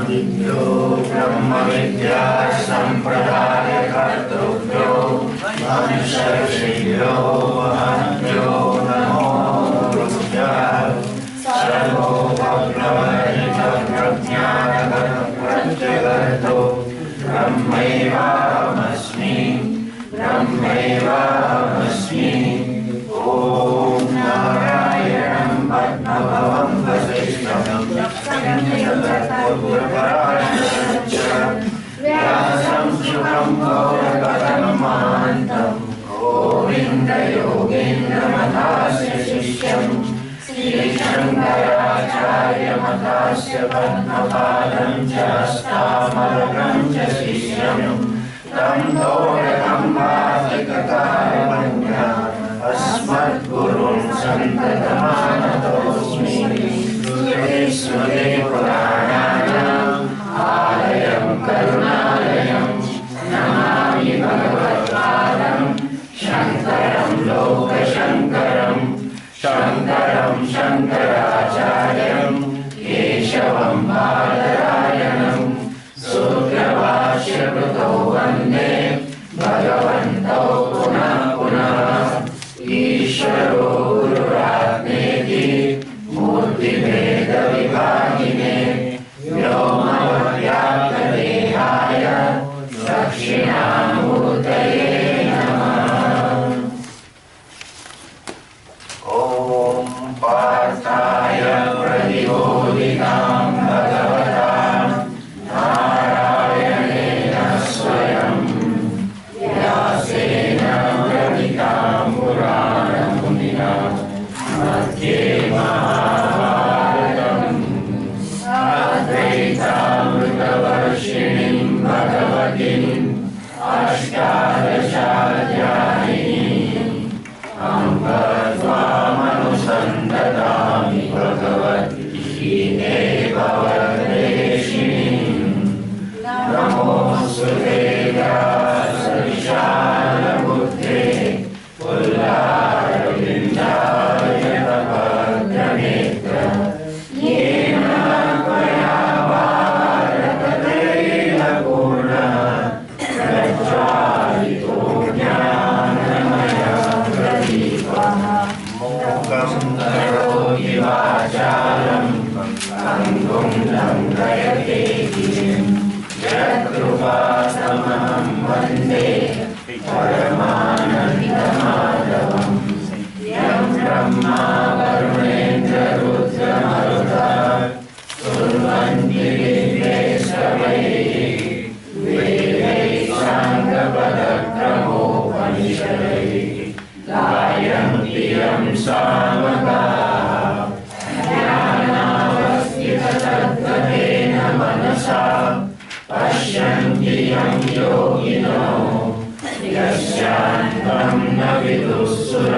ब्रह्मविद्यो ब्रह्मविद्या सम्प्रदायकर्तृभ्यो वंशऋषिभ्यो महद्भ्यो नमो गुरुभ्यः। सर्वोपप्लवनिजप्रज्ञानप्रत्यगतो ब्रह्मैवाहमस्मि ब्रह्मैवाहमस्मि। ॐ नारायणं पद्मभवं वसिष्ठं व्यासं शुकं गौरकथनमान्तं गोविन्दयोगीन्द्रमथास्य शिष्यं श्रीशङ्कराचार्यमथास्य पद्मपादं च हस्तामलकं च शिष्यं तं दोरकं वासिककारुण्या अस्मद्गुरुं सन्ततमानतोऽस्मि। स्मृतिपुराणानाम् आलयं करुणालयं नमामि भगवत्पादं शङ्करं लोकशङ्करं शङ्करं शङ्कराचार्यं केशवं बादरायणं सूत्रभाष्यकृतौ वन्दे भगवन्तौ पुनः पुनः। ईश्वरो गुरुरात्मेति मूर्तिभेदविभागिने व्योमवद्व्याप्तदेहाय दक्षिणामूर्तये नमः। ॐ पार्थाय प्रतिबोधितां भगवता नारायणेन स्वयं व्यासेन प्रणीतां पुराणमुनिना मध्ये महाभारतम् अद्वैतामृतवर्षिणीं भगवतीम् अष्टादशाध्यायिनीम् अम्ब त्वामनुसन्दधामि भगवद्गीते भवद्वेषिणीम्। नमोऽस्तुते व्यासविशालबुद्धे पुल्लारविन्दाय भद्रनेत्र येन त्वया भारततैलपूर्णः प्रज्वालितो ज्ञानमयः प्रदीपः। मूकं करोति वाचालं पङ्गुं लङ्घयते गिरिं यत्कृपातमहं वन्दे परमानन्दमाधवम्। यं ब्रह्मा वरुणेन्द्ररुद्रमरुतः कुर्वन्ति विघ्नेश्वरैः वेदैः साङ्गपदक्रमोपनिषदैः गायन्ति यं सामगाः ज्ञानावस्थिततद्गतेन मनसा पश्यन्ति यं योगिनो यस्यान्तं न विदुःसुरासुरगणाः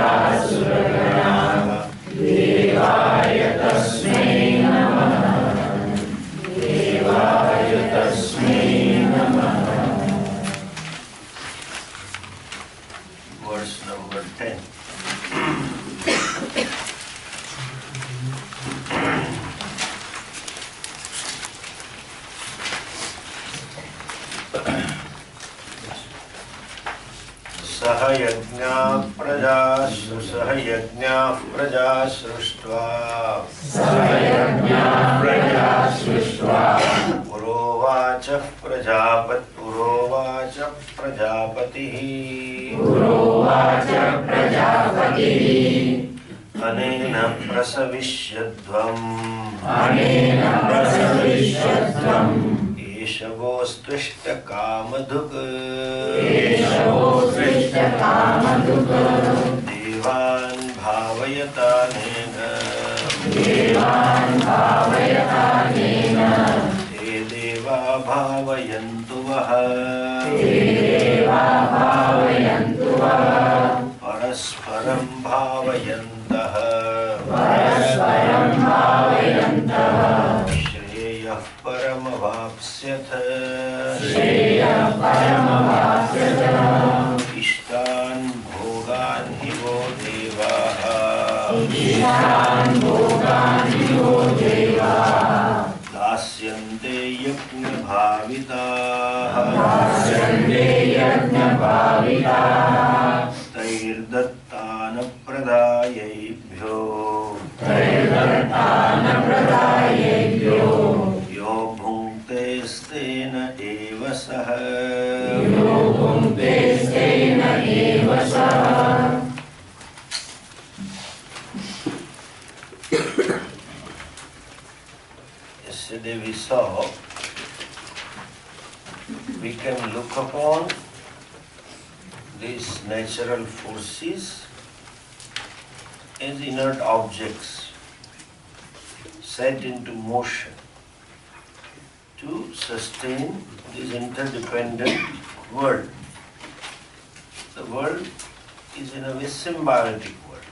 देवाय तस्मै नमः देवाय तस्मै नमः। Verse number 10. सह यज्ञाः प्रजा सृष्ट्वा पुरोवाच प्रजापतिः अनेन प्रसविष्यध्वम् एष गोस्त्विष्टकामधुक् देवान् भावयतानेन ते देवा भावयन्तु वः परस्परं भावयन्तः श्रेयः परमवाप्स्यथ इष्टान् भोगान् हि वो देवाः दास्यन्ते yajna bhavitaha tairdattana pradayebhyo yo bhunte stena eva saha Yesterday we saw we can look upon these natural forces as inert objects set into motion to sustain this interdependent world. The world is in a way symbiotic world.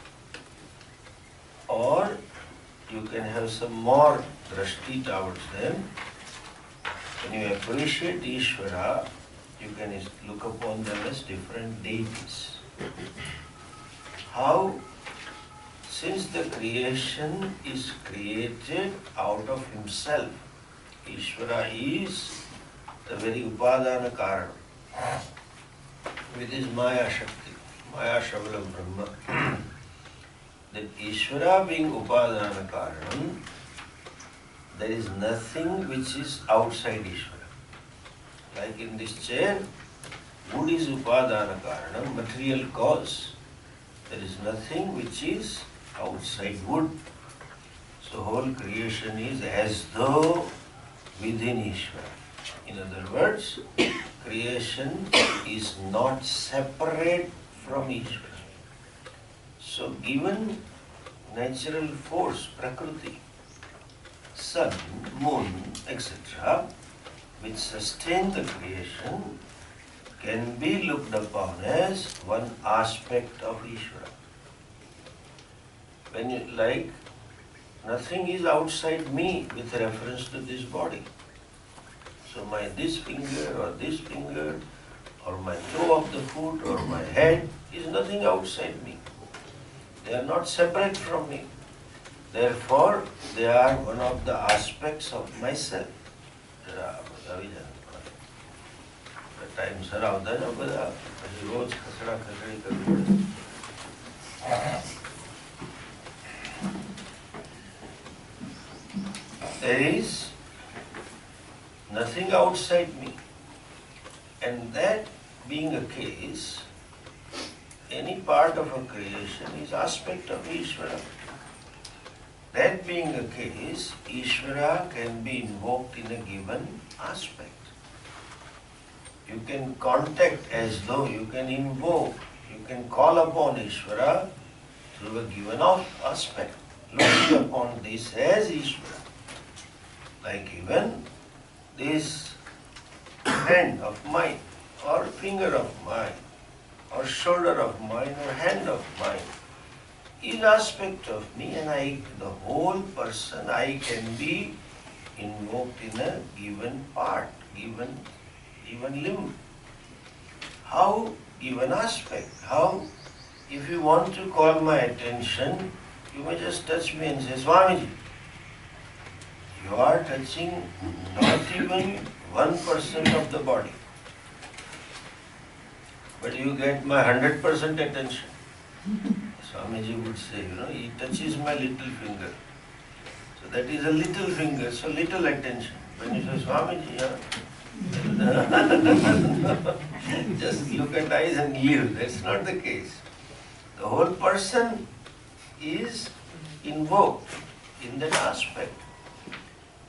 Or you can have some more drashti towards them. When you appreciate Ishvara, you can look upon them as different deities. How? Since the creation is created out of himself, Ishvara is the very Upadana Karana with his Maya Shakti, Maya Shabala Brahma. That Ishvara being Upadana Karanam, there is nothing which is outside Ishvara. Like in this chair, wood is Upadana Karanam, material cause. There is nothing which is outside wood. So whole creation is as though within Ishvara. In other words, creation is not separate from Ishvara. So given natural force, Prakriti, sun, moon, etc., which sustain the creation, can be looked upon as one aspect of Ishvara. When you like, nothing is outside me with reference to this body. So this finger or my toe of the foot or my head is nothing outside me. They are not separate from me. Therefore, they are one of the aspects of myself. Time sara hota hai na bada roz khasda khasdi karni padti. There is nothing outside me, and that being a case, any part of a creation is aspect of Ishvara. That being the case, Ishvara can be invoked in a given aspect. You can contact as though you can invoke, you can call upon Ishvara through a given aspect. Looking upon this as Ishvara. Like even this hand of mine, or finger of mine, or shoulder of mine, or hand of mine, is aspect of me, and the whole person, I can be invoked in a given part, given limb. How? Given aspect. How? If you want to call my attention, you may just touch me and say, Swamiji, you are touching not even 1% of the body, but you get my 100% attention. Swamiji would say, he touches my little finger. So that is a little finger, so little attention. When you say, Swamiji, just look at eyes and leave. That's not the case. The whole person is invoked in that aspect.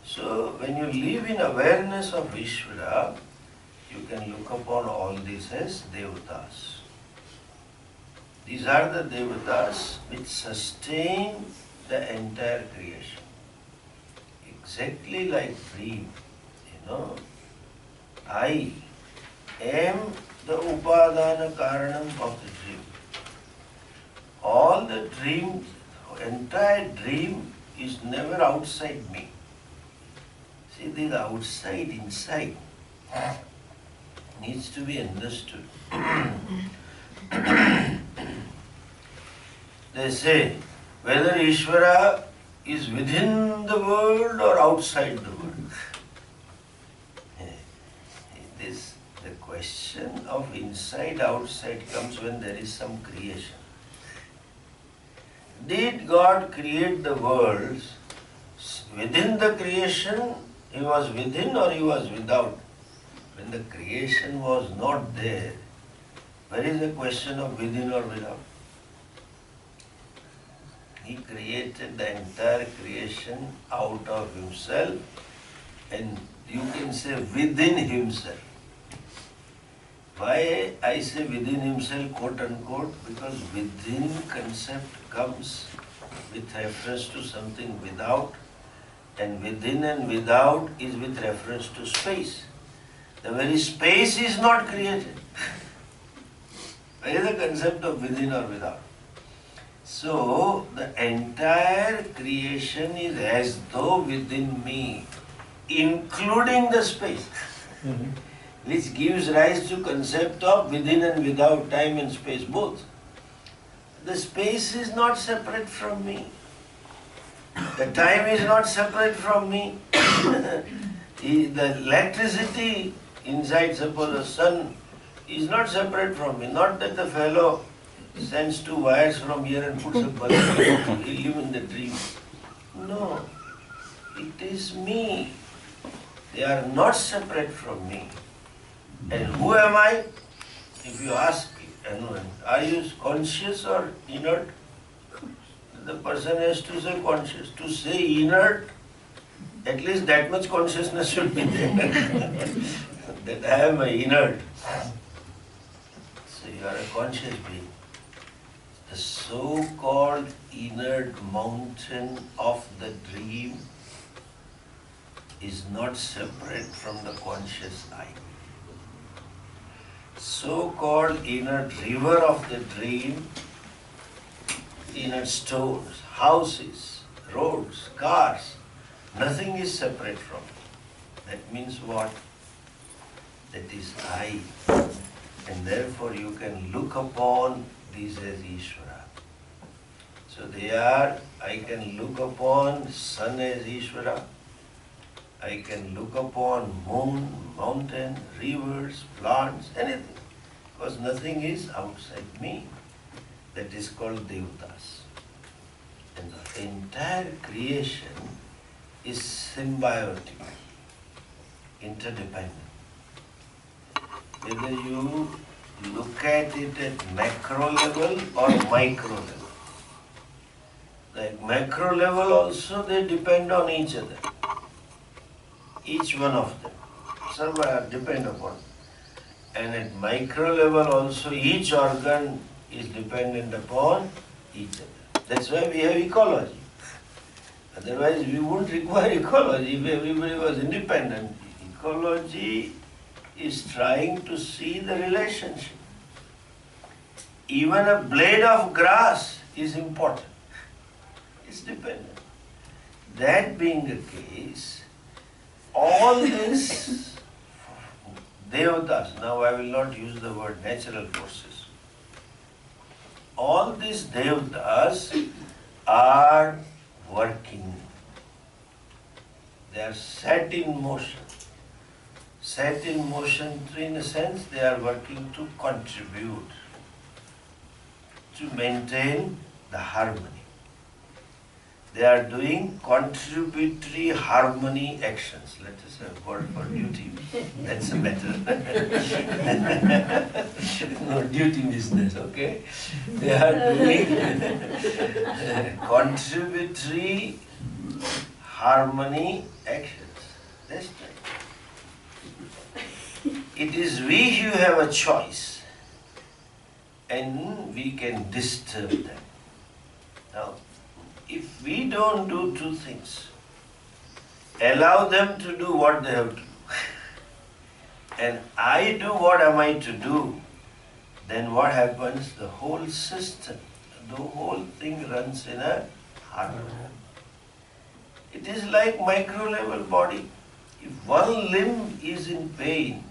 So when you live in awareness of Ishvara, you can look upon all these as devatas. These are the devatas which sustain the entire creation. Exactly like dream, I am the Upadana Karanam of the dream. All the dreams, entire dream is never outside me. See, this outside, inside needs to be understood. They say whether Ishvara is within the world or outside the world. is the question of inside outside comes when there is some creation. Did God create the world within the creation? He was within or he was without? When the creation was not there, where is the question of within or without? He created the entire creation out of himself, and you can say within himself. Why I say within himself, quote unquote, because within concept comes with reference to something without, and within and without is with reference to space. The very space is not created. Where is the concept of within or without? So, the entire creation is as though within me, including the space, which gives rise to concept of within and without, time and space, both. The space is not separate from me. The time is not separate from me. The electricity inside, suppose the sun, is not separate from me. Not that the fellow sends two wires from here and puts a bulb, he'll live in the dream. No, it is me. They are not separate from me. And who am I? If you ask anyone, are you conscious or inert? The person has to say conscious. To say inert, at least that much consciousness should be there. That I am inert. So you are a conscious being. The so-called inert mountain of the dream is not separate from the conscious I. So-called inert river of the dream, inert stones, houses, roads, cars, nothing is separate from it. That means what? That is I. And therefore you can look upon these as Ishvara. So they are, I can look upon sun as Ishvara, I can look upon moon, mountain, rivers, plants, anything, because nothing is outside me. That is called Devatas. And the entire creation is symbiotic, interdependent. Whether you look at it at macro level or micro level. Like macro level also, they depend on each other. Each one of them. Survive, depend upon. And at micro level also, each organ is dependent upon each other. That's why we have ecology. Otherwise, we wouldn't require ecology if everybody was independent. Ecology is trying to see the relationship. Even a blade of grass is important. It's dependent. That being the case, all this Devatas, now I will not use the word natural forces, all these Devatas are working. They are set in motion. Set in motion, in a sense, they are working to contribute, to maintain the harmony. They are doing contributory harmony actions. Let us have a word for duty. That's better. No, duty business, okay? They are doing contributory harmony actions. That's right. It is we who have a choice, and we can disturb them. Now, if we don't do two things, allow them to do what they have to do, and I do what am I to do, then what happens? The whole system, the whole thing runs in a harmony. It is like micro-level body. If one limb is in pain,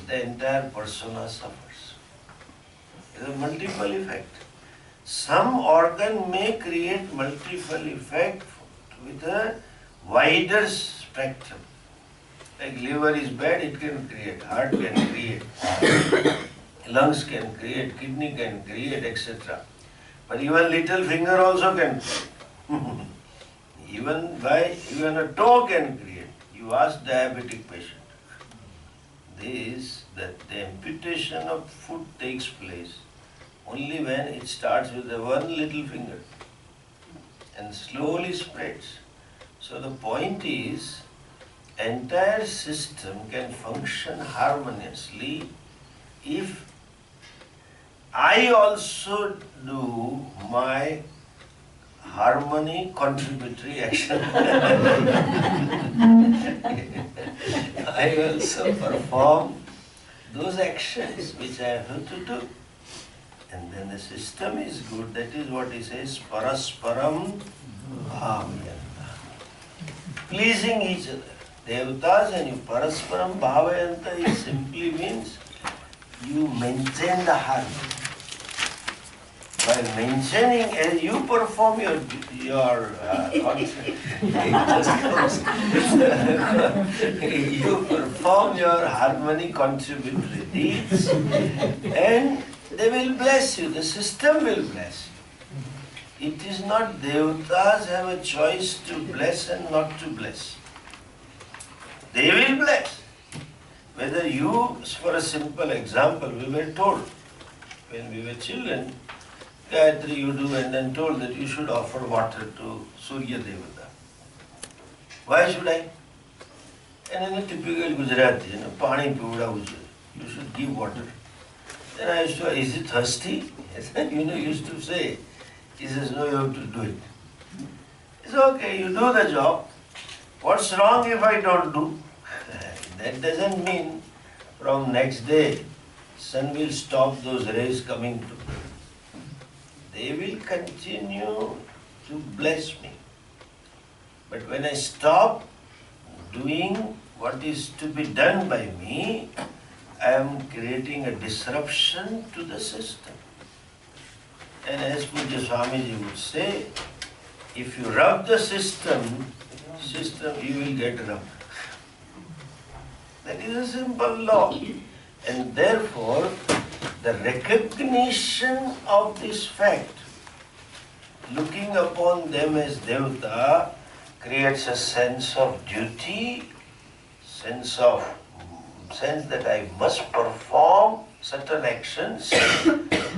the entire persona suffers. There is a multiple effect. Some organ may create multiple effect with a wider spectrum. Like liver is bad, it can create, heart can create, lungs can create, kidney can create, etc. But even little finger also can create. Even a toe can create. You ask diabetic patient. That the amputation of foot takes place only when it starts with the one little finger and slowly spreads. So the point is, entire system can function harmoniously if I also do my harmony contributory action. I also perform those actions which I have to do. And then the system is good. That is what he says, parasparam bhavayanta. Pleasing each other. Devatas and you parasparam bhavayanta, it simply means you maintain the harmony. By maintaining, as you perform your you perform your harmony contributory deeds, and they will bless you. The system will bless you. It is not devatas have a choice to bless and not to bless. They will bless. Whether you, for a simple example, we were told when we were children, Gayatri you do, and then told that you should offer water to Surya Devata. Why should I? And in a typical Gujarati, pani piuda ujjal, you should give water. Then I used to, is it thirsty? Used to say. He says, no, you have to do it. It's okay, you do the job. What's wrong if I don't do? That doesn't mean from next day, sun will stop those rays coming to me. They will continue to bless me. But when I stop doing what is to be done by me, I am creating a disruption to the system. And as Puja Swamiji would say, if you rub the system, you will get rubbed. That is a simple law. And therefore, the recognition of this fact, looking upon them as Devata, creates a sense of duty, sense that I must perform certain actions,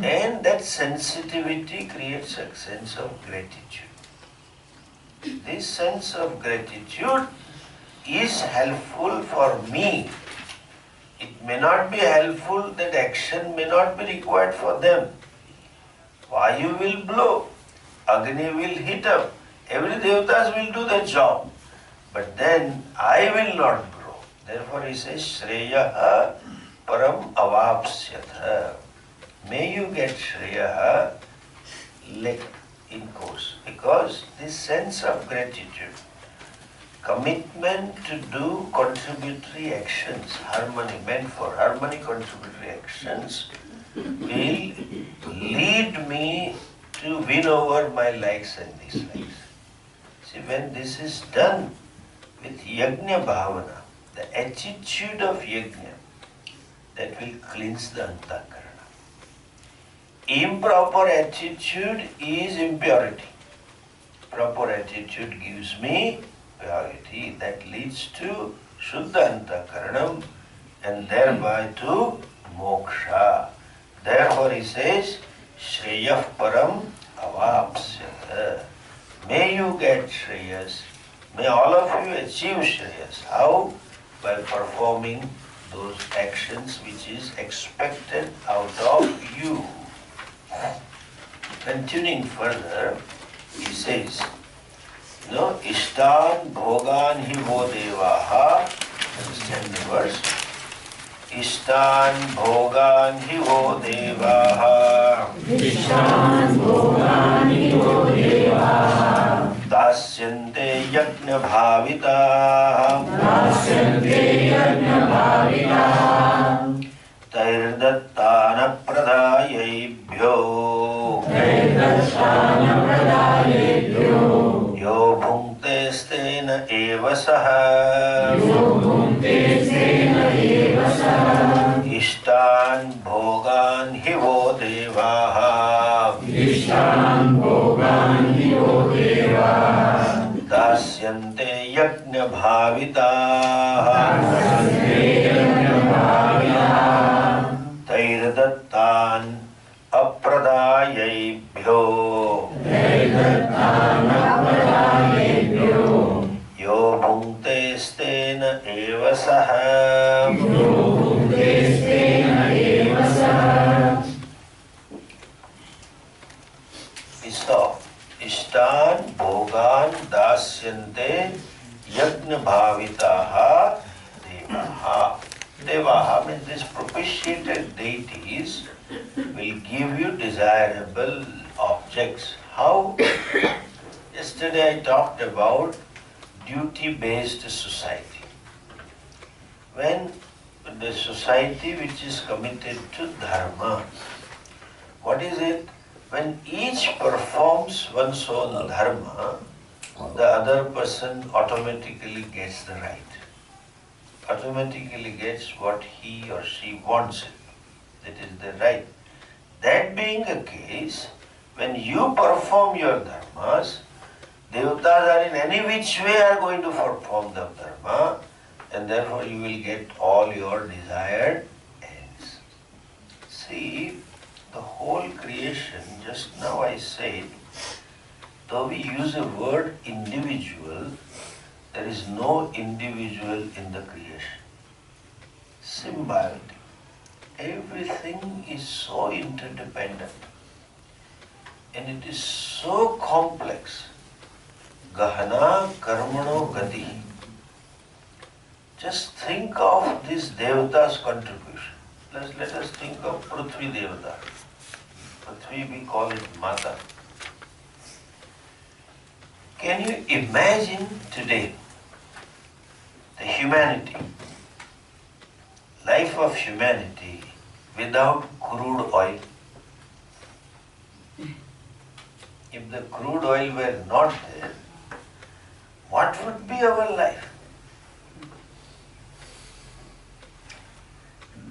and that sensitivity creates a sense of gratitude. This sense of gratitude is helpful for me. It may not be helpful, that action may not be required for them. Vayu will blow, Agni will heat up, every devatas will do the job. But then I will not grow. Therefore he says, Shreyaha param avapsyatha. May you get Shreyaha in course. Because this sense of gratitude, commitment to do contributory actions, meant for harmony contributory actions, will lead me to win over my likes and dislikes. See, when this is done with yajna bhavana, the attitude of yajna, that will cleanse the antakarana. Improper attitude is impurity. Proper attitude gives me purity, that leads to Shuddha Antakaranam and thereby to moksha. Therefore he says, Shreyah param avapsyatha. May you get Shreyas. May all of you achieve Shreyas. How? By performing those actions which is expected out of you. Continuing further, he says, Ishtan bhogan hi vo devaha. Understand the verse? Ishtan bhogan hi vo devaha. Ishtan bhogan hi vo devaha. Dasyante yajna bhavita. Dasyante yajna bhavita. Tairdattana pradayebhyo. Tairdattana pradayebhyo. Yo bhunte stena eva saha. Yo bhunte devaha Ishtan bhogan yo deva dasyante yajna bhavitaha tairattan apradayebhyo yo bhukte stena eva saha. So, Ishtan Bhogan Dasyante Yajna Bhavitaha Devaha. Devaha means these propitiated deities will give you desirable objects. How? Yesterday I talked about duty-based society. When the society which is committed to dharma, what is it? When each performs one's own dharma, the other person automatically gets the right. Automatically gets what he or she wants. That is the right. That being the case, when you perform your dharmas, devatas are in any which way are going to perform the dharma, and therefore you will get all your desired ends. See, the whole creation, just now I said, though we use the word individual, there is no individual in the creation. Symbiotic. Everything is so interdependent and it is so complex. Gahana karmano gati. Just think of this Devata's contribution. Let us think of Prithvi Devata. Prithvi, we call it Mata. Can you imagine today the humanity, life of humanity without crude oil? If the crude oil were not there, what would be our life?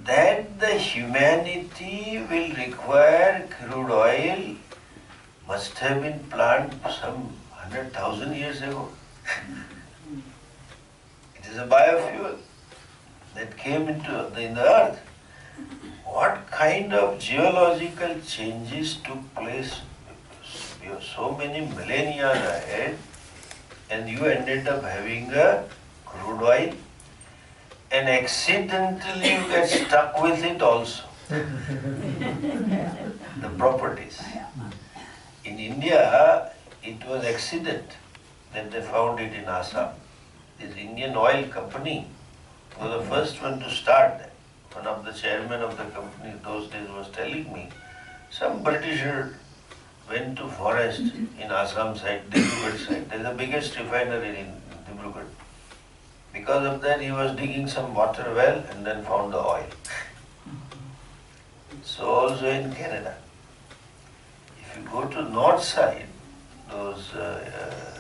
That the humanity will require crude oil must have been planned some 100,000 years ago. It is a biofuel that came into the earth. What kind of geological changes took place so many millennia ahead, and you ended up having a crude oil, and accidentally you get stuck with it also. The properties. In India, it was accident that they found it in Assam. This Indian oil company was the first one to start that. One of the chairmen of the company those days was telling me, some Britisher went to forest in Assam side, Dibrugarh side. There is the biggest refinery in Dibrugarh. Because of that, he was digging some water well and then found the oil. So also in Canada, if you go to north side, those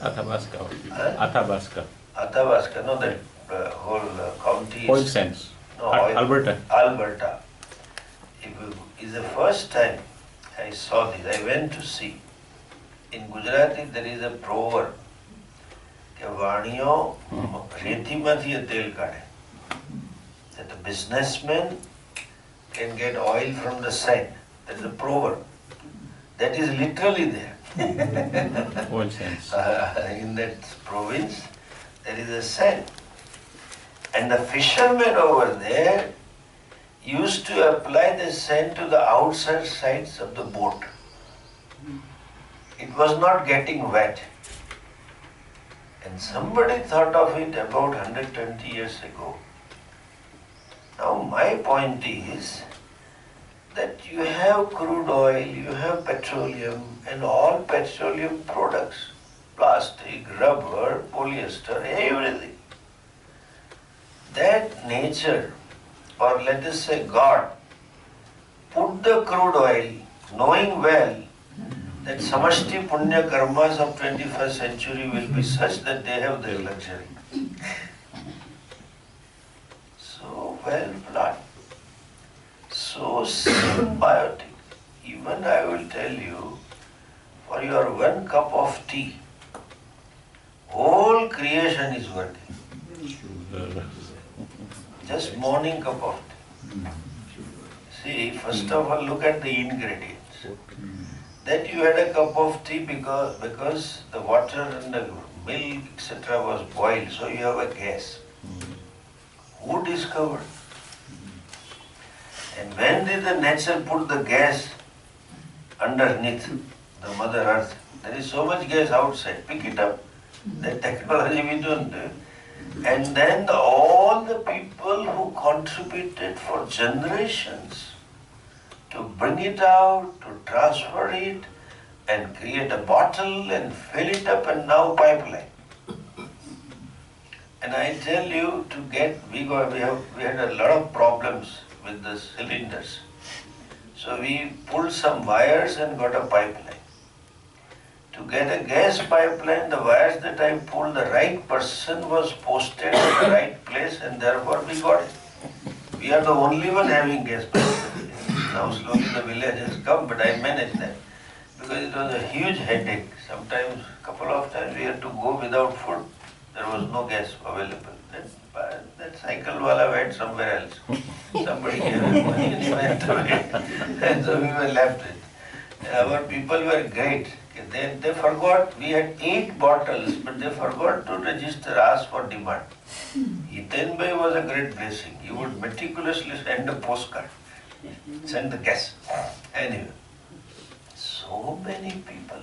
Athabasca. Athabasca, no, that whole county. Oil sands. No, Alberta. Alberta. It's the first time I saw this. I went to see. In Gujarati there is a proverb કે વાણિયો રેતીમાંથી તેલ કાઢે. That the businessman can get oil from the sand. That is a proverb. That is literally there. Oil sands. In that province there is a sand. And the fishermen over there used to apply the sand to the outside sides of the boat. It was not getting wet. And somebody thought of it about 120 years ago. Now my point is that you have crude oil, you have petroleum and all petroleum products, plastic, rubber, polyester, everything. That nature, or let us say God, put the crude oil knowing well that samashti punya karmas of 21st century will be such that they have their luxury. So well planned, so symbiotic. even I will tell you, for your one cup of tea, whole creation is working. Just morning cup of tea. See, first of all, look at the ingredients. That you had a cup of tea because the water and the milk, etc. was boiled, so you have a gas. Who discovered? And when did the nature put the gas underneath the Mother Earth? There is so much gas outside. Pick it up. That technology we don't do. And then all the people who contributed for generations to bring it out, to transfer it, and create a bottle and fill it up, and now pipeline. And I tell you, to get, we had a lot of problems with the cylinders. So we pulled some wires and got a pipeline. To get a gas pipeline, the wires that I pulled, the right person was posted at the right place, and therefore we got it. We are the only one having gas pipeline. Now slowly the village has come, but I managed that. Because it was a huge headache. Sometimes, couple of times we had to go without food. There was no gas available. That cycle wala went somewhere else. Somebody gave us money and he went away. And so we were left with. Our people were great. They forgot, we had 8 bottles, but they forgot to register, ask for demand. Hitenbhai was a great blessing. He would meticulously send a postcard, send the gas. Anyway, so many people.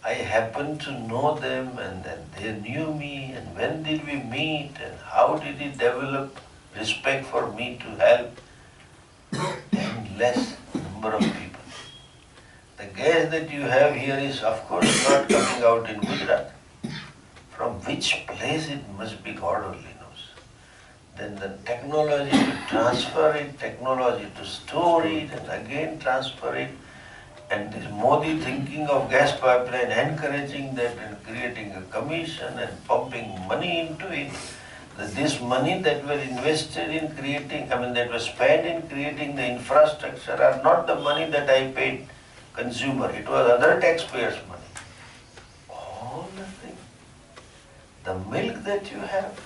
I happened to know them, and then they knew me, and when did we meet, and how did he develop respect for me to help? Endless number of people. The gas that you have here is of course not coming out in Gujarat. From which place it must be, God only knows. Then the technology to transfer it, technology to store it, and again transfer it. And this Modi thinking of gas pipeline, encouraging that and creating a commission and pumping money into it. This money that were invested in creating, that was spent in creating the infrastructure are not the money that I paid consumer. It was other taxpayers' money. All the thing. The milk that you have,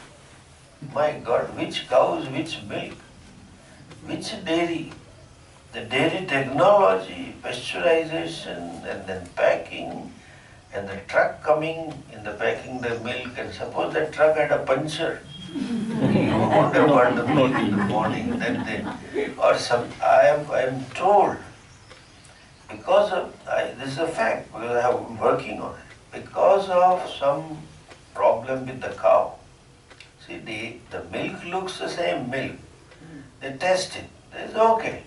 my God, which cows, which milk, which dairy. The dairy technology, pasteurization, and then packing, and the truck coming in the packing the milk, and suppose that truck had a puncture, you won't have got the milk in the morning that day. Or I am told, because of, this is a fact, because I am working on it, because of some problem with the cow. See, the milk looks the same milk. They test it, it's okay.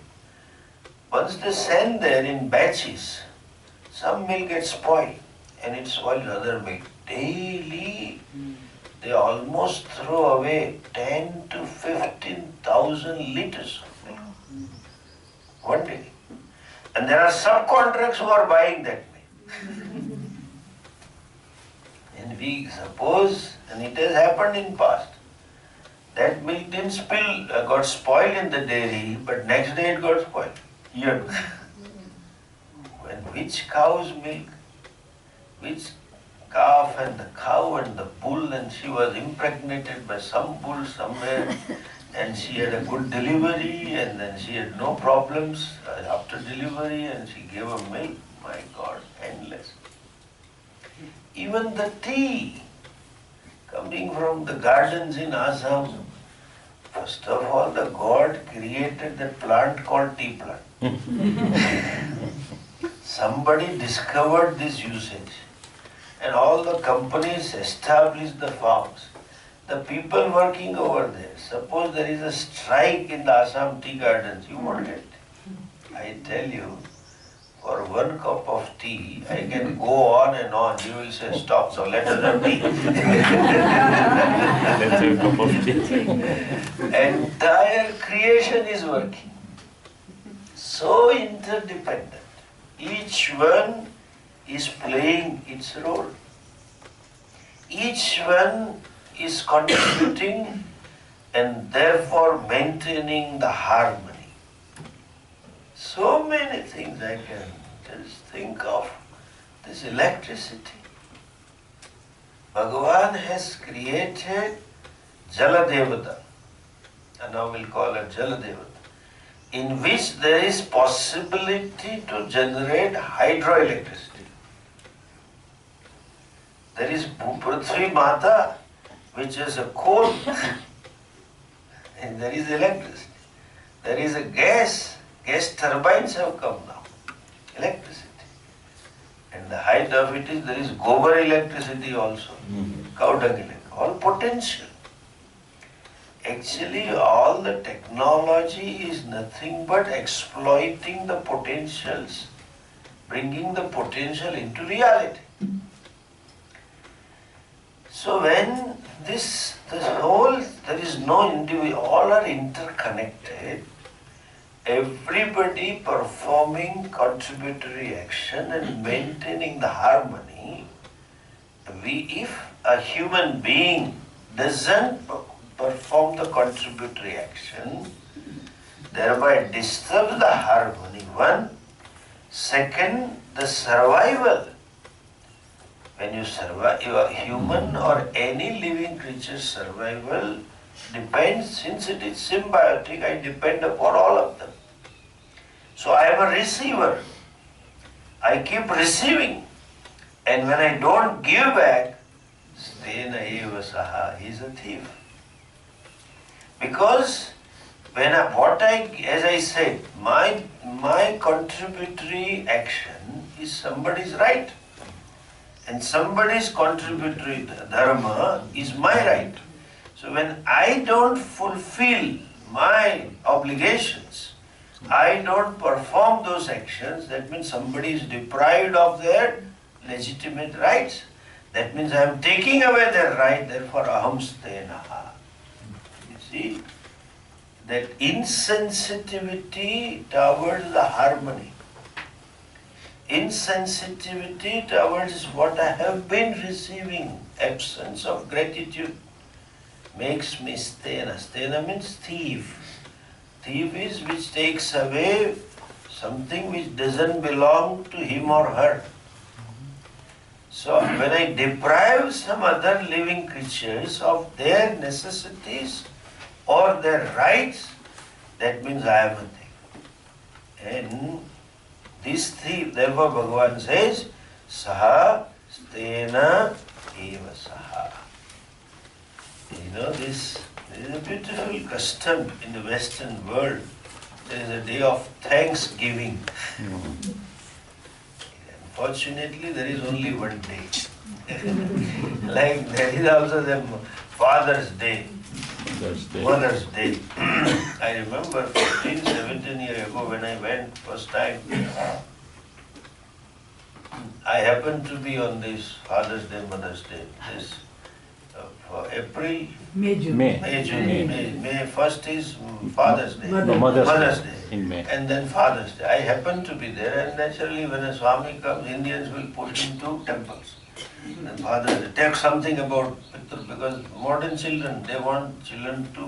Once they send there in batches, some milk gets spoiled and it spoils other milk. Daily, they almost throw away 10 to 15,000 liters of milk. One day. And there are subcontracts who are buying that milk. And we suppose, and it has happened in past, that milk didn't spill, got spoiled in the dairy, but next day it got spoiled. Here. When which cow's milk, which calf and the cow and the bull, and she was impregnated by some bull somewhere, and she had a good delivery, and then she had no problems after delivery, and she gave a milk. My God, endless. Even the tea coming from the gardens in Assam. First of all, the God created that plant called tea plant. Somebody discovered this usage, and all the companies established the farms. The people working over there, suppose there is a strike in the Assam tea gardens, you won't get it. I tell you, for one cup of tea, I can go on and on. You will say, stop, so let us have tea. Let's have a cup of tea. Entire creation is working. So interdependent. Each one is playing its role. Each one is contributing and therefore maintaining the harmony. So many things I can just think of. This electricity. Bhagavan has created Jala Devata, and now we'll call her Jala Devata, in which there is possibility to generate hydroelectricity. There is Prithvi Mata, which is a coal, and there is electricity. There is a gas turbines have come now, electricity. And the height of it is, there is gobar electricity also, cow dung electricity, all potential. Actually, all the technology is nothing but exploiting the potentials, bringing the potential into reality. So when this whole, there is no individual, all are interconnected, everybody performing contributory action and maintaining the harmony. If a human being doesn't perform the contributory action, thereby disturbs the harmony, one. Second, the survival. When you survive, your human or any living creature's survival depends, since it is symbiotic, I depend upon all of them. So I am a receiver. I keep receiving. And when I don't give back, stena eva saha, he is a thief. Because as I said, my contributory action is somebody's right. And somebody's contributory dharma is my right. So when I don't fulfill my obligations, I don't perform those actions, that means somebody is deprived of their legitimate rights. That means I am taking away their right, therefore aham stenaha. You see, that insensitivity towards the harmony, insensitivity towards what I have been receiving, absence of gratitude, makes me stena. Stena means thief. Thief is which takes away something which doesn't belong to him or her. So when I deprive some other living creatures of their necessities or their rights, that means I am a thief. And this thief, therefore Bhagavan says, saha stena eva saha. You know, this is a beautiful custom in the Western world. There is a day of Thanksgiving. Unfortunately, there is only one day. Like there is also the Father's Day, Mother's Day. I remember 15, 17 years ago when I went first time, I happened to be on this Father's Day, Mother's Day. This for April, May 1st is Father's Day, Mother's Day, in May. and then Father's Day. I happened to be there, and naturally when a Swami comes, Indians will push him to temples. And Father's Day, take something about Pitru, because modern children, they want children to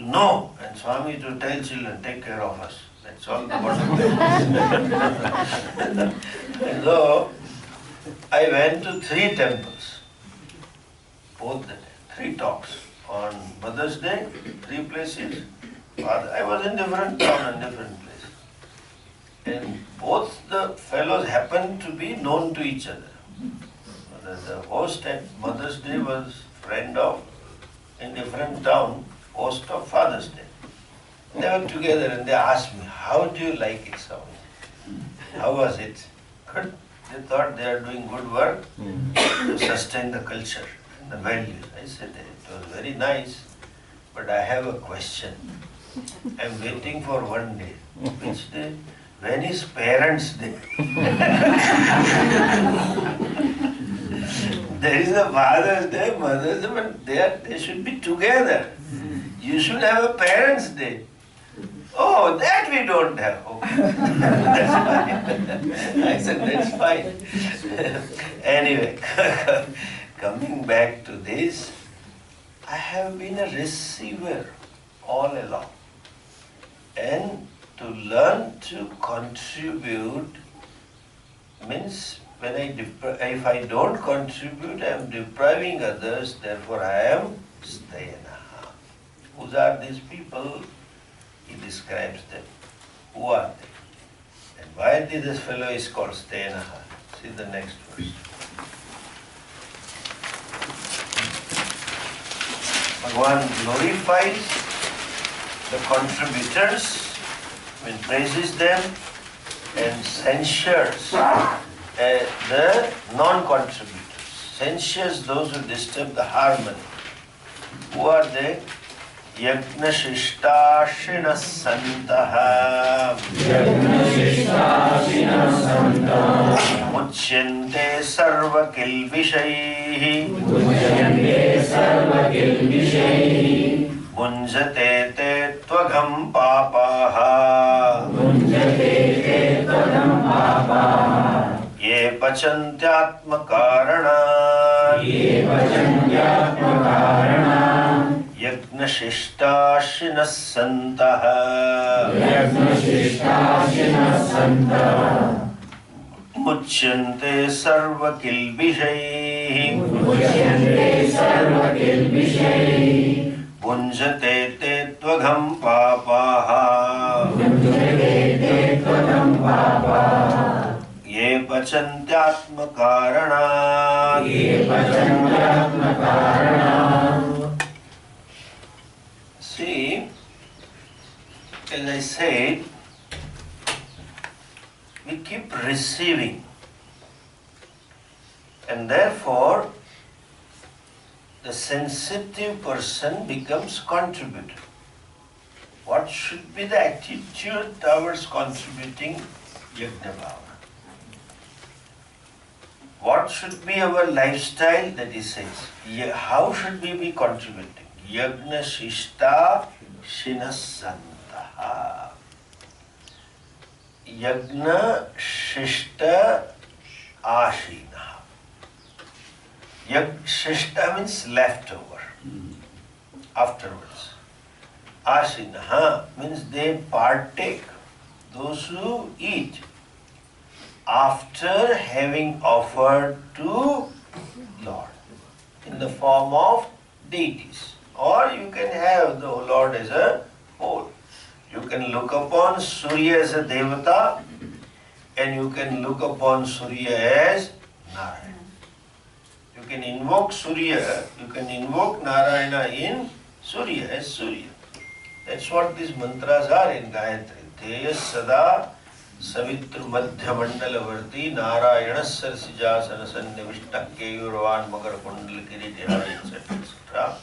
know, and Swami to tell children, take care of us. That's all the bottom line. So, I went to 3 temples, both the day, 3 talks. On Mother's Day, 3 places. I was in different town and different places. And both the fellows happened to be known to each other. The host at Mother's Day was friend of, in different town, host of Father's Day. They were together and they asked me, how do you like it, Swami? How was it? Good. They thought they are doing good work to sustain the culture and the values. I said, it was very nice, but I have a question. I am waiting for one day. Which day? When is Parents' Day? There is a Father's Day, Mother's Day, but they should be together. You should have a Parents' Day. Oh, that we don't have. Okay. That's fine. I said, that's fine. Anyway, coming back to this, I have been a receiver all along. And to learn to contribute means if I don't contribute, I am depriving others, therefore I am stena. Who are these people? He describes them. Who are they? And why this fellow is called stena? See the next verse. Bhagavan glorifies the contributors, praises them, and censures the non-contributors. Censures those who disturb the harmony. Who are they? Yajna Shishtashinas Santaha Muchyante Sarva Kilvishaihi Munjate Te Tvagam Papaha Ye Pachantyatma Karana Yajna Shishtashinas Santaha Muchyante Sarva Kilvishaihi Punjate Te Tvagam Papaha Ye Pachantyatma Karana See, as I said, we keep receiving, and therefore the sensitive person becomes contributor. What should be the attitude towards contributing Yajna Bhava? What should be our lifestyle? That he says. How should we be contributing? Yajna Shishta Shinasantaha. Yajna Shishta Ashina. Shishta means leftover. Afterwards. Ashina means they partake. Those who eat after having offered to Lord in the form of deities. Or you can have the Lord as a whole. You can look upon Surya as a Devata, and you can look upon Surya as Narayana. You can invoke Surya, you can invoke Narayana in Surya as Surya. That's what these mantras are in Gayatri. Theya Sada Savitru Madhya Mandalavarti Narayana Sarsijasana Sannivishta Keyurvan Makara Kundal Kiritihari etc.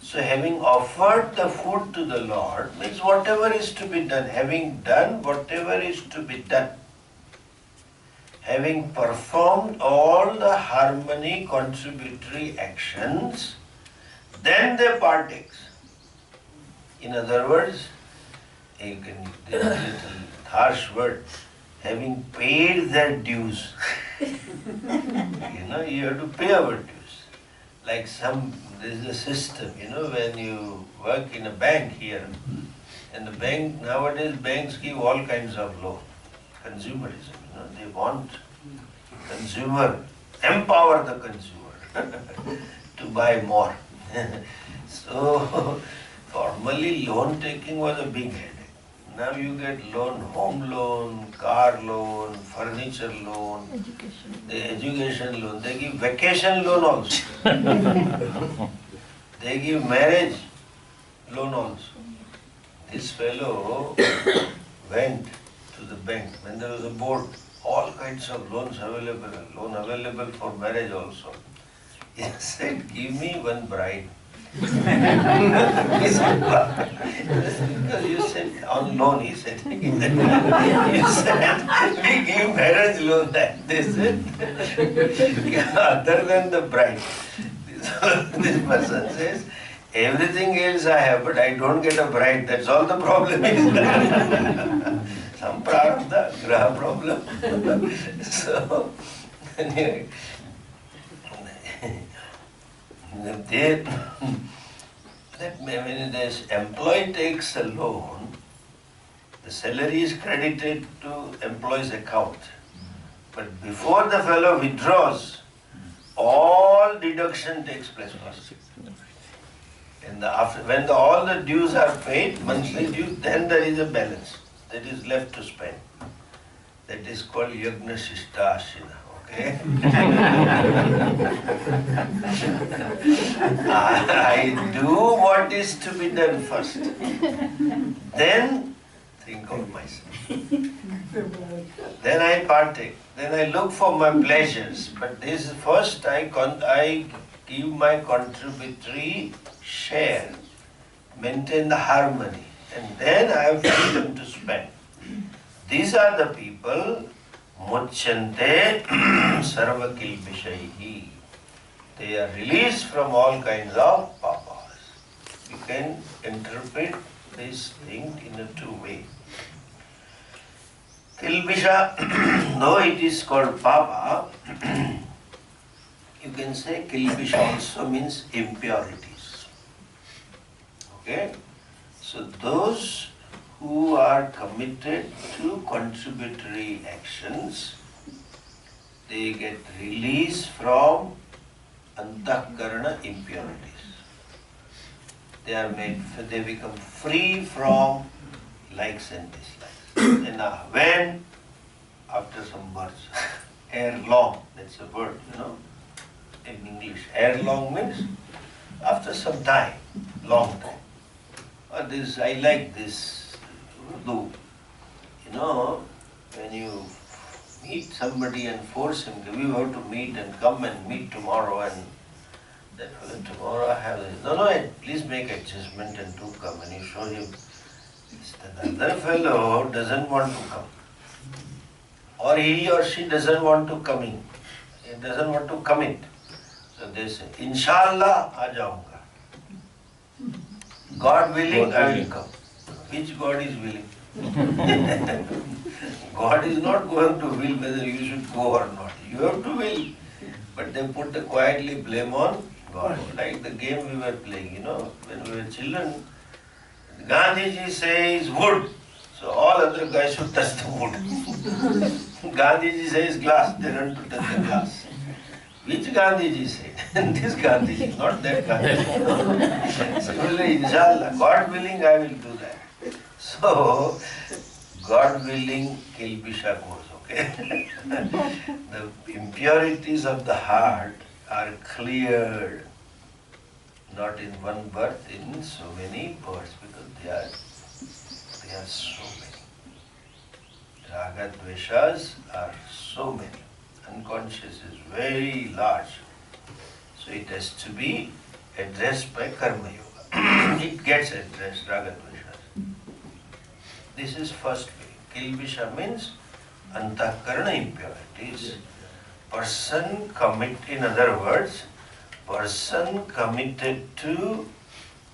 So having offered the food to the Lord means whatever is to be done, having done whatever is to be done, having performed all the harmony contributory actions, then they partake. In other words, you can use a little harsh word, having paid their dues. You have to pay our dues. Like there is a system, when you work in a bank here, and the bank, nowadays banks give all kinds of loan. Consumerism, they want empower the consumer to buy more. So, formerly loan taking was a big headache. Now you get loan, home loan, car loan, furniture loan, education loan. They give vacation loan also. They give marriage loan also. This fellow went to the bank when there was a board, all kinds of loans available, loan available for marriage also. He said, give me one bride. He said, what? Because you said on loan, he said. You said, we give marriage loan, that they said. Other than the bride. This person says, everything else I have, but I don't get a bride. That's all the problem is. Some prarabdha, graha problem. So, when this employee takes a loan, The salary is credited to employee's account. But before the fellow withdraws, all deduction takes place first. And when all the dues are paid, monthly dues, then there is a balance that is left to spend. That is called Yagna Shishtasina. Okay? I do what is to be done first. Then think of myself. Then I partake. Then I look for my pleasures. But this first I give my contributory share, maintain the harmony, and then I have freedom to spend. These are the people, muchyante sarvakilbishaihi. They are released from all kinds of papas. You can interpret this thing in a two way. Kilbisha, though it is called papa, you can say kilbisha also means impurities. Okay? So those who are committed to contributory actions, they get released from antahkarana impurities. They become free from likes and dislikes. And when, after some words, ere long, that's a word, in English. Ere long means after some time, long time. I like this Urdu. When you meet somebody and force him, we have to meet and come and meet tomorrow, and then tomorrow I have this. No, please make adjustment and do come, and you show him. The other fellow doesn't want to come. Or he or she doesn't want to come in. He doesn't want to commit. So they say, Inshallah, aa jaunga. God willing, I will come. Which God is willing? God is not going to will whether you should go or not. You have to will. But they put the quietly blame on God. Like the game we were playing, when we were children, Gandhiji says wood. So all other guys should touch the wood. Gandhiji says glass, they run to touch the glass. Which Gandhiji said? This Gandhiji, not that Gandhiji. Similarly, inshallah, God willing, I will do that. So, God willing, Kilbisha goes, okay? The impurities of the heart are cleared, not in one birth, in so many births, because they are so many. Raga dveshas are so many. Unconscious is very large. So it has to be addressed by Karmayoga. It gets addressed, Raga dveshas. This is first way. Kilbisha means antahkarana impurities. Person in other words, person committed to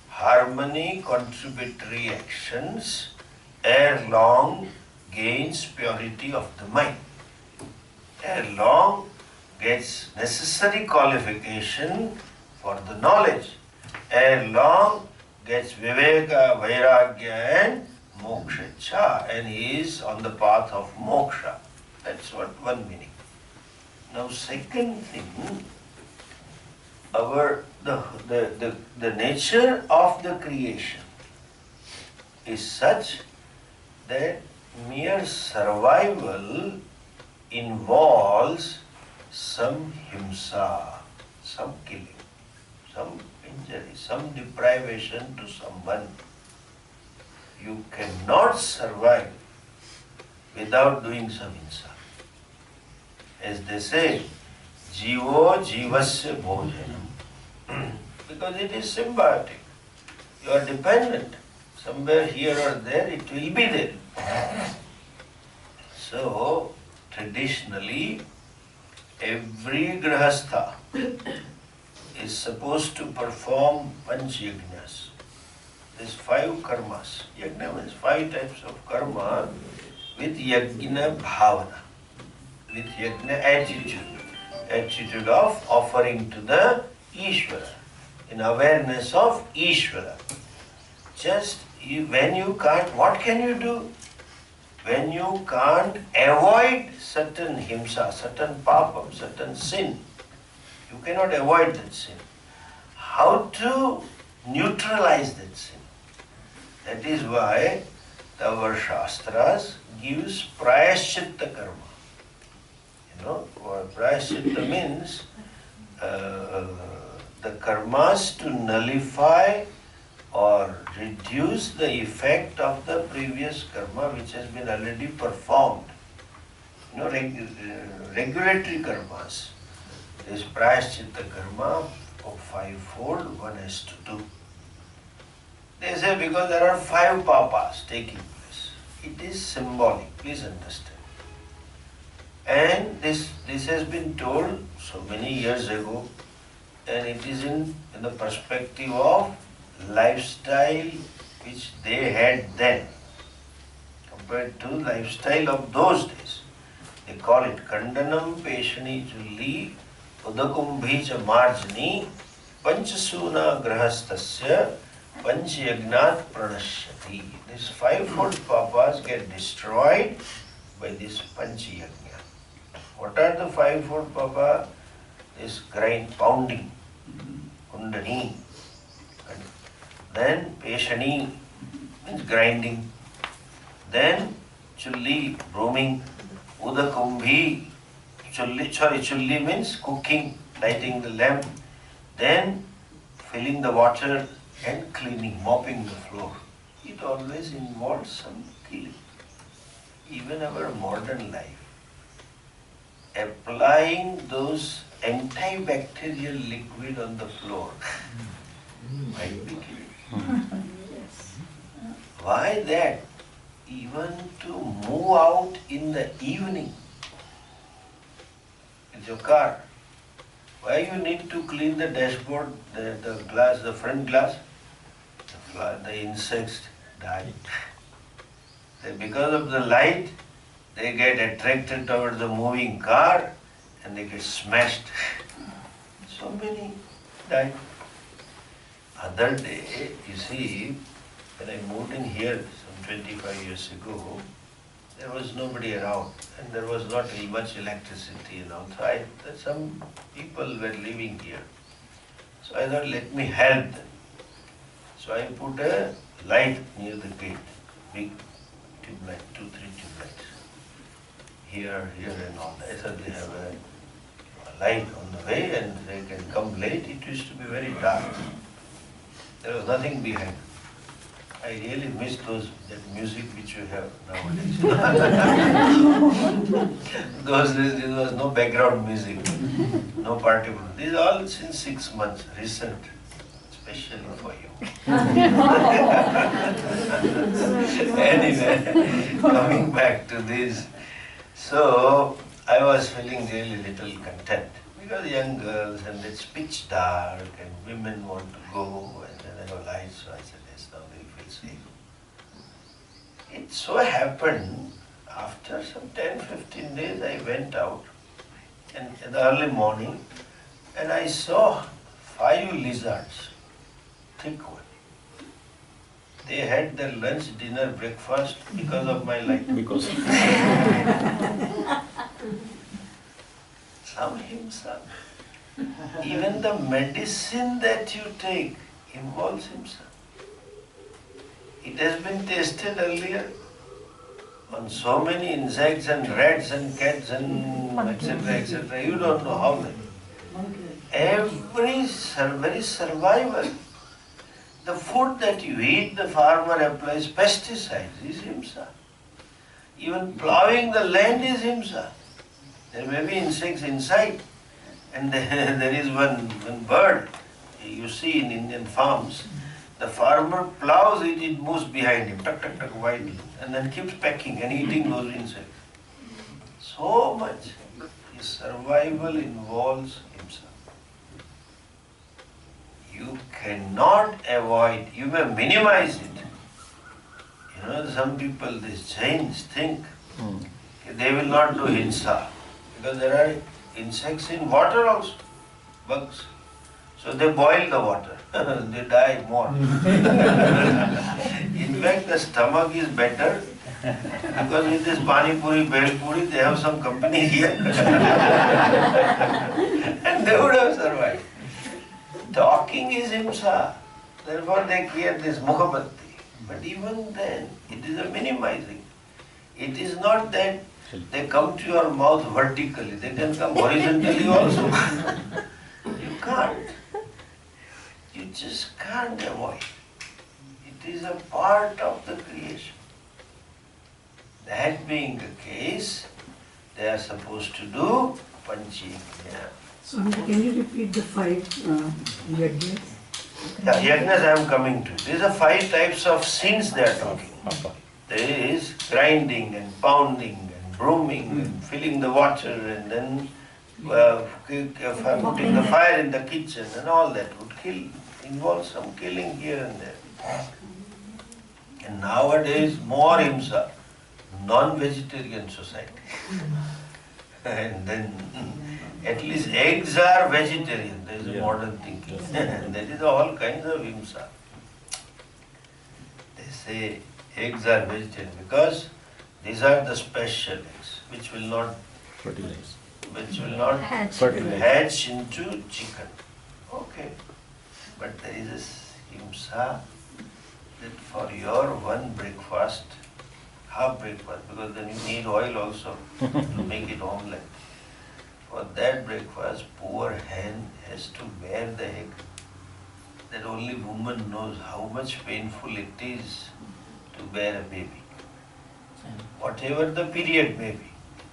harmony, contributory actions, ere long gains purity of the mind. Ere long gets necessary qualification for the knowledge. Ere long gets viveka, vairagya and moksha, and he is on the path of moksha. That's what one meaning. Now second thing, the nature of the creation is such that mere survival involves some himsa, some killing, some injury, some deprivation to someone. You cannot survive without doing some himsa. As they say, jivo jivasya bhojanam. Because it is symbiotic. You are dependent. Somewhere here or there it will be there. So, traditionally, every grahastha is supposed to perform panch yajnas. There's 5 karmas. Yajna means 5 types of karma with yajna bhavana, with yajna attitude of offering to the Ishvara, in awareness of Ishvara. Just when you can't, what can you do? when you can't avoid certain himsa, certain papam, certain sin, you cannot avoid that sin. How to neutralize that sin? That is why our Shastras gives prayaschitta karma. You know, prayaschitta means the karmas to nullify or reduce the effect of the previous karma which has been already performed. You know, regulatory karmas. This prayaschitta karma of fivefold one has to do. They say because there are 5 papas taking place. It is symbolic, please understand. And this has been told so many years ago, and it is in the perspective of lifestyle which they had then compared to lifestyle of those days. They call it Kandanam Peshani Julli Udakumbhicha Marjani Panchasuna Grahastasya Panchayagnat Pranashyati. These 5-fold papas get destroyed by this Panchayagna. What are the 5-fold papa? This pounding, kundani. Then peshani means grinding. Then chulli, broming. Udakumbhi, chulli means cooking, lighting the lamp. Then filling the water and cleaning, mopping the floor. It always involves some killing. Even our modern life, applying those antibacterial liquid on the floor might be killing. Why that? Even to move out in the evening with your car, why you need to clean the dashboard, the glass, the front glass? The insects die. Because of the light, they get attracted towards the moving car and they get smashed. So many die. Other day, you see, when I moved in here some 25 years ago, there was nobody around and there was not very much electricity and all. So some people were living here. So I thought, let me help them. So I put a light near the gate, big tube light, 2-3 tube lights. Here and all that. So they have a light on the way and they can come late. It used to be very dark. There was nothing behind. I really miss that music which you have nowadays. Those days there was no background music, no party. These are all since 6 months, recent, especially for you. Anyway, coming back to this. So, I was feeling really little content because young girls and it's pitch dark and women want to go and then there are lights, so I said, yes, now we feel safe. It so happened, after some 10-15 days I went out and in the early morning and I saw 5 lizards, thick one. They had their lunch, dinner, breakfast because of my light. Because some himsa. Even the medicine that you take involves himsa. It has been tested earlier on so many insects and rats and cats and etc. etc. You don't know how many. Every survival. The food that you eat, the farmer applies pesticides, is himsa. Even plowing the land is himsa. There may be insects inside. And there is one bird, you see in Indian farms, the farmer plows it, it moves behind him, tuck, tuck, tuck, widely, and then keeps pecking and eating those insects. So much. His survival involves himself. You cannot avoid, you may minimize it. You know, some people, these Jains think they will not do hinsa because there are insects in water also, bugs. So they boil the water, they die more. In fact, the stomach is better Because with this Pani Puri, Bhel Puri, they have some company here. And they would have survived. Talking is himsa. Therefore they create this mukhabhatti. But even then, it is a minimizing. It is not that they come to your mouth vertically. They can come horizontally also. You can't. You just can't avoid. It is a part of the creation. That being the case, they are supposed to do panchikya. Swami, can you repeat the 5 yajnas? Yeah, yajnas I am coming to. These are 5 types of sins they are talking. There is grinding and pounding and brooming and filling the water and then putting the fire in the kitchen and all that would kill, involve some killing here and there. And nowadays more himsa, non-vegetarian society. And then at least eggs are vegetarian. There is a modern thinking. That is all kinds of himsa. They say eggs are vegetarian because these are the special eggs which will not hatch into chicken. Okay. But there is this himsa that for your one breakfast, half breakfast, because then you need oil also to make it omelette. For that breakfast, poor hen has to bear the egg. That only woman knows how much painful it is to bear a baby. Whatever the period may be,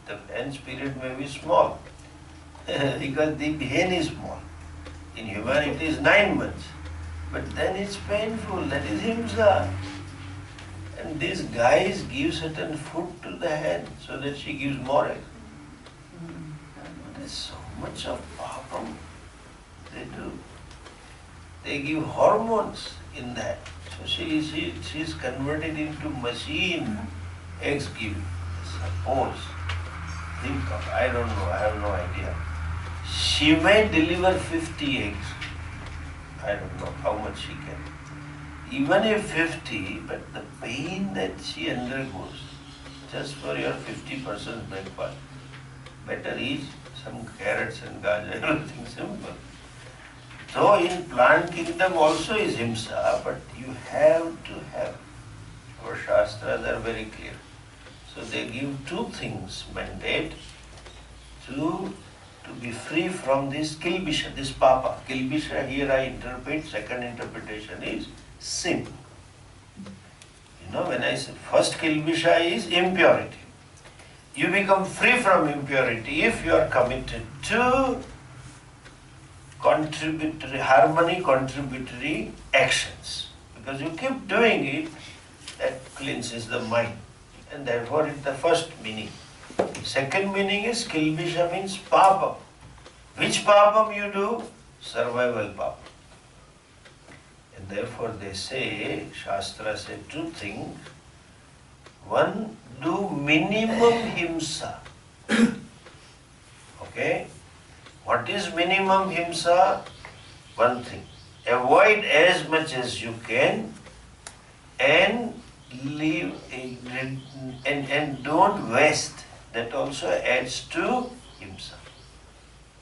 the hen's period may be small because the hen is small. In humanity it is 9 months, but then it's painful. That is himsa. And these guys give certain food to the hen so that she gives more eggs. There's so much of papam they do. They give hormones in that. So she is converted into machine eggs giving. Suppose, think of, I don't know, I have no idea. She may deliver 50 eggs. I don't know how much she can. Even if 50, but the pain that she undergoes just for your 50% breakfast, better eat some carrots and gajar, everything simple. So in plant kingdom also is himsa, but you have to have. Our shastras are very clear. So they give 2 things mandate to be free from this kilbisha, this papa. Kilbisha here I interpret, second interpretation is sin. You know, when I say first kilbisha is impurity. You become free from impurity if you are committed to harmony contributory actions. Because you keep doing it, that cleanses the mind. And therefore it's the first meaning. Second meaning is kilbisha means papam. Which papam you do? Survival papam. And therefore they say, Shastra say 2 things. One, do minimum himsa. Okay? What is minimum himsa? One thing. Avoid as much as you can and leave and don't waste. That also adds to himsa.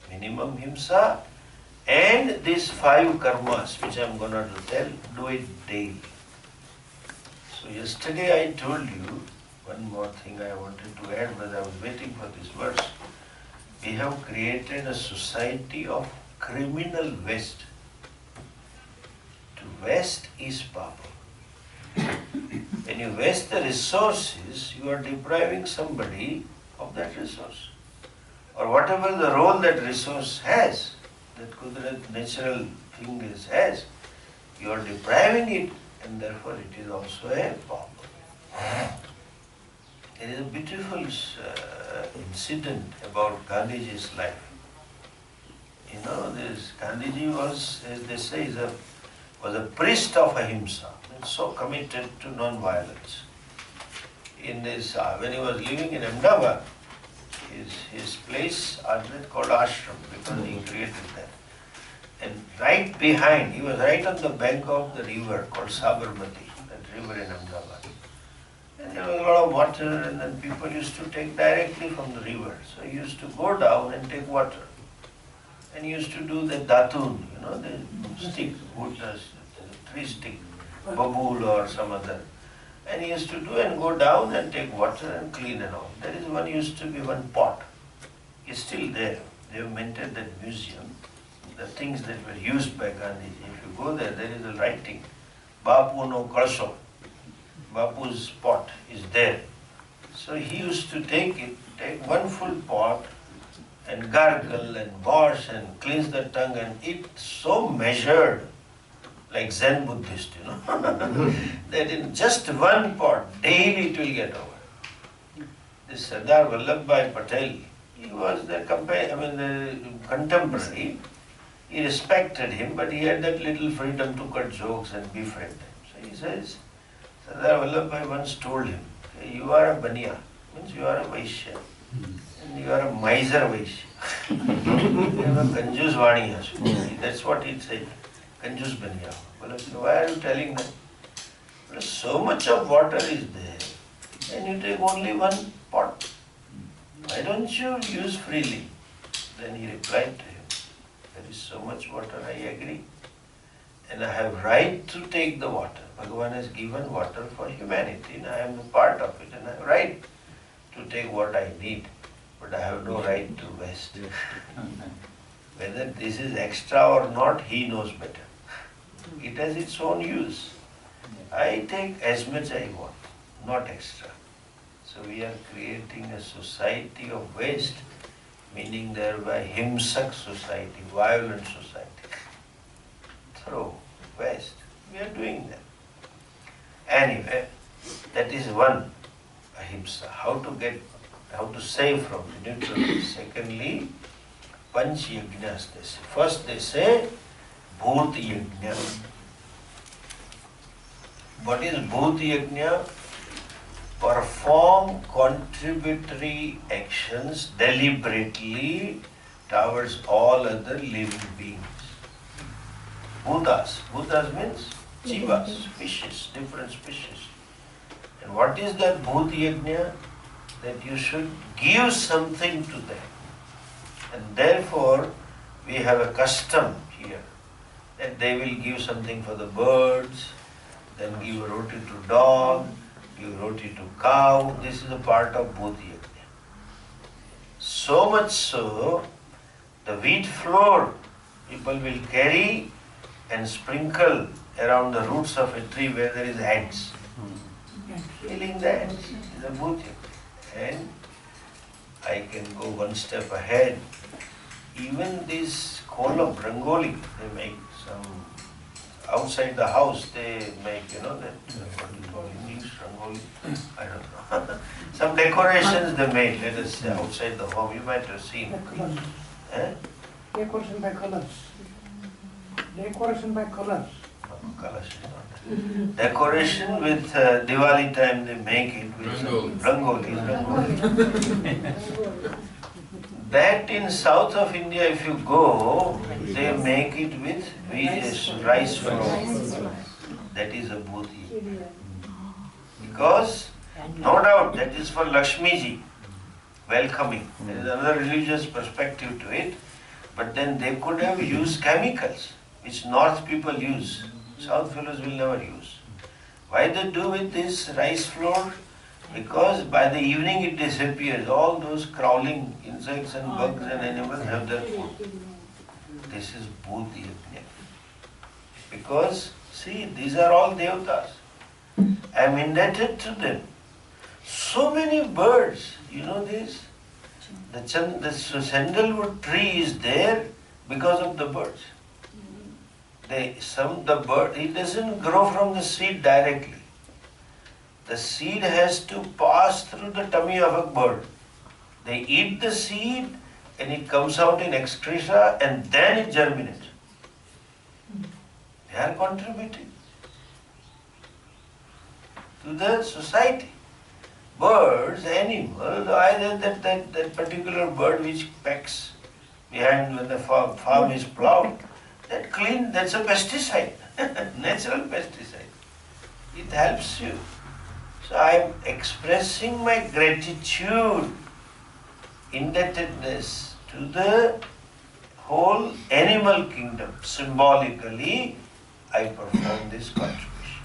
Minimum himsa and these 5 karmas which I am going to tell, do it daily. So yesterday I told you one more thing I wanted to add, but I was waiting for this verse. We have created a society of criminal waste. To waste is papa. When you waste the resources, you are depriving somebody of that resource. Or whatever the role that resource has, that Kudrat natural thing has, you are depriving it, and therefore it is also a papa. There is a beautiful incident about Gandhiji's life. You know, this Gandhiji was, as they say, was a priest of ahimsa, and so committed to non-violence. In this, when he was living in Ahmedabad, his place called ashram because he created that. And right behind, he was right on the bank of the river called Sabarmati, that river in Ahmedabad. And there was a lot of water, and then people used to take directly from the river. So he used to go down and take water. And he used to do the datun, the stick, wood, tree stick, babul or some other. And he used to do and go down and take water and clean and all. There is one used to be one pot. It's still there. They have maintained that museum. The things that were used by Gandhiji. If you go there, there is a writing. Bapu no kalso. Bapu's pot is there. So he used to take one full pot and gargle and wash and cleanse the tongue and eat so measured, like Zen Buddhist, that in just one pot, daily it will get over. This Sardar Vallabhbhai Patel, he was the contemporary. He respected him, but he had that little freedom to cut jokes and befriend him. So he says, Sardar Vallabhbhai once told him, you are a baniya, means you are a Vaishya, and you are a miser Vaishya. You have a Kanjus Vani. That's what he said, Kanjus baniya. Well, why are you telling that? Well, so much of water is there, and you take only one pot. Why don't you use freely? Then he replied to him, there is so much water, I agree. And I have right to take the water. Bhagavan has given water for humanity, and I am a part of it, and I have right to take what I need. But I have no right to waste. Whether this is extra or not, he knows better. It has its own use. I take as much I want, not extra. So we are creating a society of waste, meaning thereby himsak society, violent society. Throw, waste. We are doing that. Anyway, that is one ahimsa. How to save from the neutral. Secondly, panch yajnas they say. First they say bhut yajna. What is bhut yajna? Perform contributory actions deliberately towards all other living beings. Bhutas. Bhutas means jivas, fishes, different species. And what is that bhut yajna? That you should give something to them. And therefore, we have a custom here that they will give something for the birds, then give a roti to dog, give roti to cow. This is a part of bhut yajna. So much so, the wheat flour people will carry and sprinkle around the roots of a tree where there is ants. Killing the ants is a bhut yajna. And I can go one step ahead. Even this kolam, rangoli, they make some outside the house. They make, that what you call in English rangoli. I don't know. Some decorations they make. Let us say outside the home. You might have seen. Decoration by colors. Decoration by colors. Colors is not. Decoration with Diwali time they make it with rangoli. That in south of India, if you go, they make it with rice flour. That is a bhut yajna. Because, no doubt, that is for Lakshmi ji, welcoming. There is another religious perspective to it. But then they could have used chemicals, which north people use. South fellows will never use. Why they do with this rice flour? Because by the evening it disappears. All those crawling insects and bugs and animals have their food. This is bhut yajna. Because, see, these are all devatas. I am indebted to them. So many birds, you know this? The sandalwood tree is there because of the birds. The bird, it doesn't grow from the seed directly. The seed has to pass through the tummy of a bird. They eat the seed and it comes out in excreta and then it germinates. They are contributing to the society. Birds, animals, either that particular bird which pecks behind when the farm is plowed, that's a pesticide, natural pesticide. It helps you. So I am expressing my gratitude, indebtedness to the whole animal kingdom. Symbolically, I perform this contribution.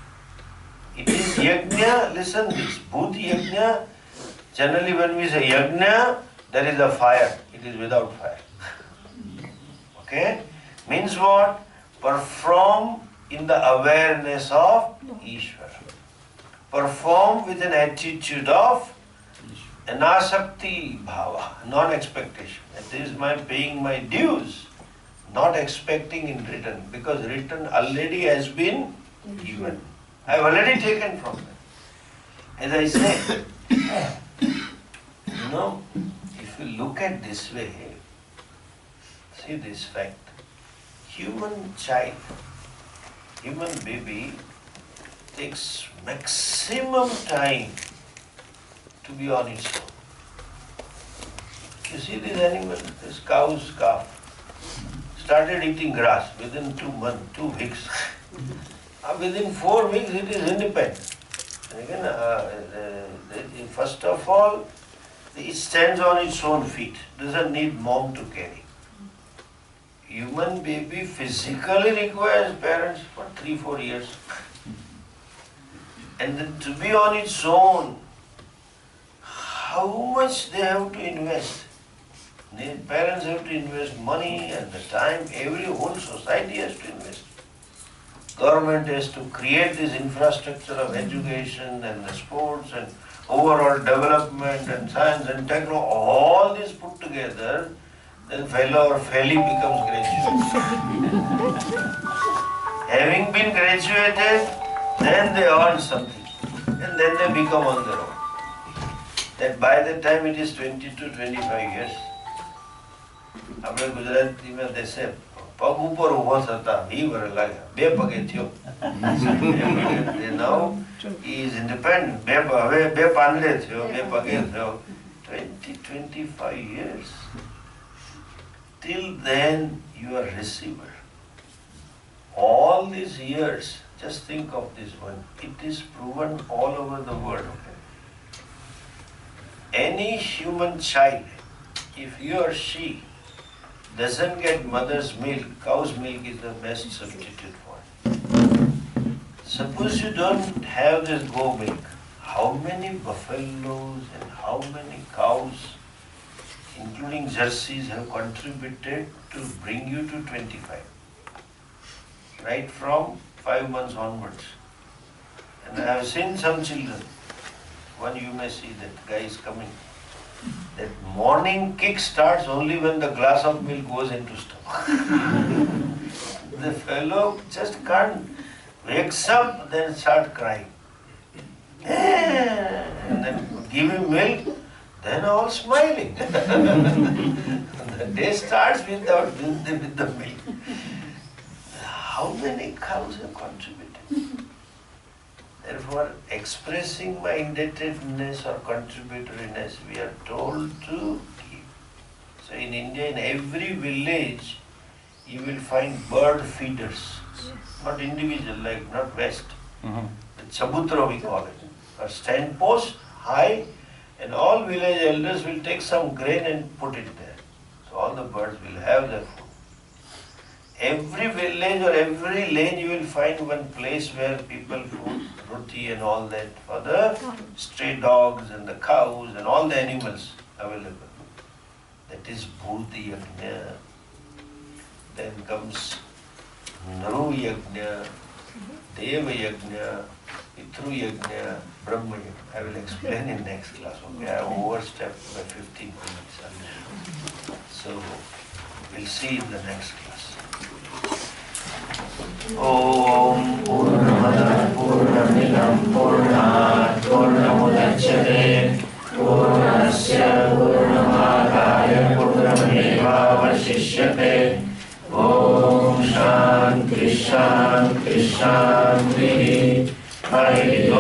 It is yajna, listen this, bhut yajna. Generally when we say yajna, there is a fire. It is without fire. Okay? Means what? Perform in the awareness of Ishvara. Perform with an attitude of anasakti bhava, non-expectation. That is my paying my dues, not expecting in return, because return already has been given. I have already taken from them. As I say, if you look at this way, see this fact. Human child, human baby takes maximum time to be on its own. You see this animal, this cow's calf, started eating grass within 2 months, 2 weeks. Within 4 weeks it is independent. And again, first of all, it stands on its own feet, doesn't need mom to carry. Human baby physically requires parents for 3-4 years. And then to be on its own, how much they have to invest? Parents have to invest money and the time, every whole society has to invest. Government has to create this infrastructure of education and the sports and overall development and science and technology, all this put together, then fellow or felly becomes graduate. Having been graduated, then they earn something and then they become on their own. That by the time it is 20 to 25 years, આપણે ગુજરાતીમાં દેશે પગ ઉપર ઊભો થતા 20 વર્ષ લાગ્યા, 2 પગે થયો. Now he is independent. હવે 2 પાંદડે થયો, 2 પગે થયો. 20-25 years. Till then you are receiver. All these years, just think of this one. It is proven all over the world. Okay? Any human child, if he or she doesn't get mother's milk, cow's milk is the best substitute for it. Suppose you don't have this goat milk, how many buffaloes and how many cows, including jerseys, have contributed to bring you to 25? Right from 5 months onwards. And I have seen some children, one you may see that guy is coming. That morning kick starts only when the glass of milk goes into stomach. The fellow just can't, wakes up, then start crying. And then give him milk, then all smiling. The day starts with the milk. How many cows have contributed? Therefore, expressing my indebtedness or contributoriness, we are told to give. So in India, in every village, you will find bird feeders. Not individual, like not West. The chabutra we call it. A stand post, high, and all village elders will take some grain and put it there. So all the birds will have their food. Every village or every lane you will find one place where people put roti and all that for the stray dogs and the cows and all the animals available. That is Bhuti Yajna. Then comes Naru Yajna, Deva Yajna, Pitru Yajna, Brahma Yajna. I will explain in next class. Okay, I have overstepped by 15 minutes. So we'll see in the next class. Om Purnamada Purnamidam Purnat Purnamudachyate Purnasya Purnamadaya Purnameva Vashishyate. Om Shanti Shanti Shanti. Hare